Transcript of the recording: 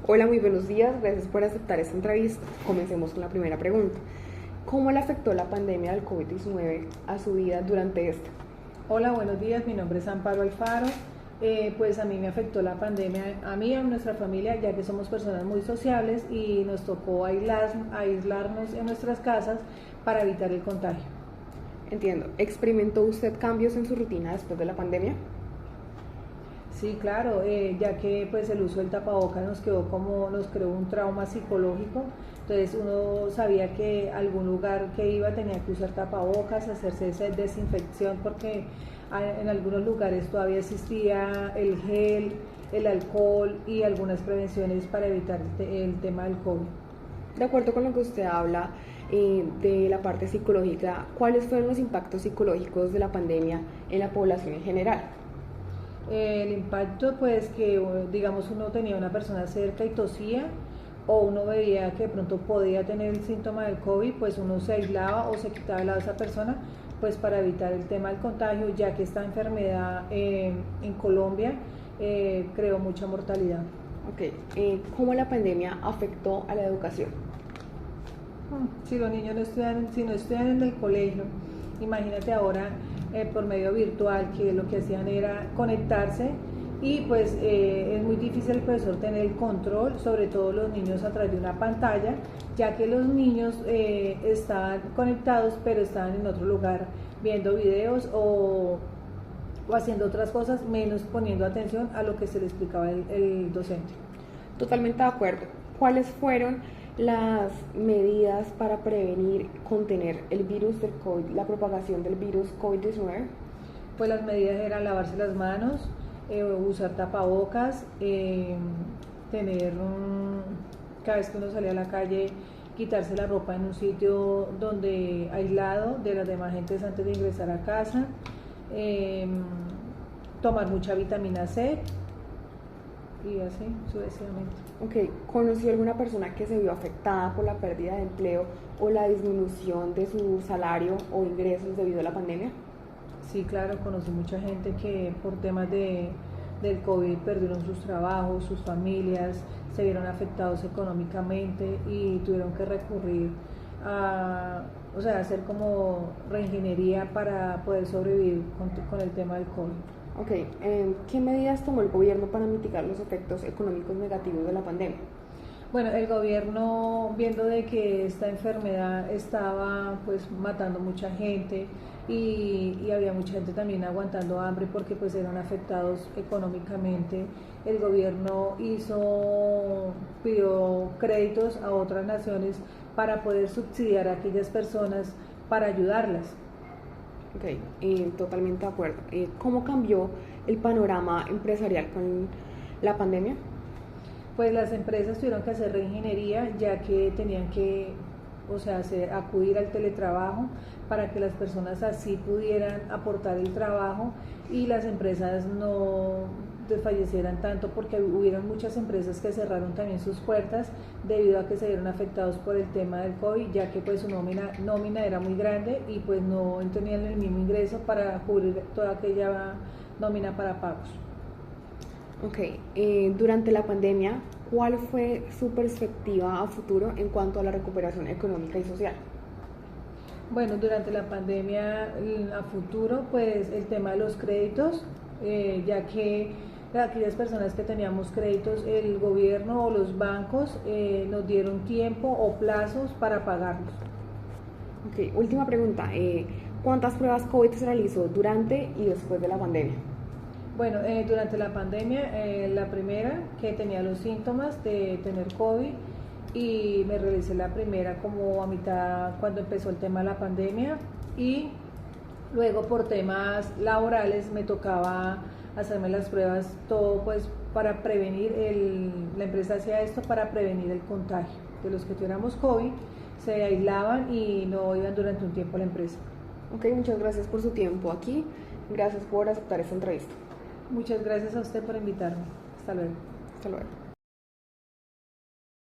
Hola, muy buenos días. Gracias por aceptar esta entrevista. Comencemos con la primera pregunta. ¿Cómo le afectó la pandemia del COVID-19 a su vida durante esta? Hola, buenos días. Mi nombre es Amparo Alfaro. Pues a mí me afectó la pandemia, a mí y a nuestra familia, ya que somos personas muy sociables y nos tocó aislarnos en nuestras casas para evitar el contagio. Entiendo. ¿Experimentó usted cambios en su rutina después de la pandemia? Sí, claro, ya que pues el uso del tapabocas nos creó un trauma psicológico. Entonces uno sabía que algún lugar que iba tenía que usar tapabocas, hacerse esa desinfección, porque en algunos lugares todavía existía el gel, el alcohol y algunas prevenciones para evitar el tema del COVID. De acuerdo con lo que usted habla de la parte psicológica, ¿cuáles fueron los impactos psicológicos de la pandemia en la población en general? El impacto, pues que digamos uno tenía una persona cerca y tosía, o uno veía que de pronto podía tener el síntoma del COVID, pues uno se aislaba o se quitaba al lado de esa persona, pues para evitar el tema del contagio, ya que esta enfermedad en Colombia creó mucha mortalidad. Ok. ¿Cómo la pandemia afectó a la educación? Si los niños si no estudian en el colegio, imagínate ahora por medio virtual, que lo que hacían era conectarse y pues es muy difícil el profesor tener el control, sobre todo los niños a través de una pantalla, ya que los niños estaban conectados pero estaban en otro lugar viendo videos o haciendo otras cosas, menos poniendo atención a lo que se le explicaba el docente. Totalmente de acuerdo. ¿Cuáles fueron las medidas para prevenir, contener el virus del COVID, la propagación del virus COVID-19? Pues las medidas eran lavarse las manos, usar tapabocas, cada vez que uno salía a la calle, quitarse la ropa en un sitio donde aislado de las demás gentes antes de ingresar a casa, tomar mucha vitamina C y así sucesivamente. Ok, ¿conoció alguna persona que se vio afectada por la pérdida de empleo o la disminución de su salario o ingresos debido a la pandemia? Sí, claro, conocí mucha gente que por temas del COVID perdieron sus trabajos, sus familias, se vieron afectados económicamente y tuvieron que recurrir hacer como reingeniería para poder sobrevivir con el tema del COVID. Ok, ¿qué medidas tomó el gobierno para mitigar los efectos económicos negativos de la pandemia? Bueno, el gobierno, viendo de que esta enfermedad estaba pues matando mucha gente y había mucha gente también aguantando hambre porque pues eran afectados económicamente, el gobierno pidió créditos a otras naciones para poder subsidiar a aquellas personas para ayudarlas. Ok, totalmente de acuerdo. ¿Cómo cambió el panorama empresarial con la pandemia? Pues las empresas tuvieron que hacer reingeniería, ya que tenían que, acudir al teletrabajo para que las personas así pudieran aportar el trabajo y las empresas no desfallecieran tanto, porque hubieron muchas empresas que cerraron también sus puertas debido a que se vieron afectados por el tema del COVID, ya que pues su nómina era muy grande y pues no tenían el mismo ingreso para cubrir toda aquella nómina para pagos. Ok, durante la pandemia, ¿cuál fue su perspectiva a futuro en cuanto a la recuperación económica y social? Bueno, durante la pandemia a futuro, pues el tema de los créditos, ya que aquellas personas que teníamos créditos, el gobierno o los bancos nos dieron tiempo o plazos para pagarlos. Ok, última pregunta. ¿Cuántas pruebas COVID se realizó durante y después de la pandemia? Bueno, durante la pandemia, la primera que tenía los síntomas de tener COVID y me realicé la primera como a mitad cuando empezó el tema de la pandemia y luego por temas laborales me tocaba hacerme las pruebas, todo pues para prevenir, la empresa hacía esto para prevenir el contagio de los que tuviéramos COVID, se aislaban y no iban durante un tiempo a la empresa. Ok, muchas gracias por su tiempo aquí. Gracias por aceptar esta entrevista. Muchas gracias a usted por invitarme. Hasta luego. Hasta luego.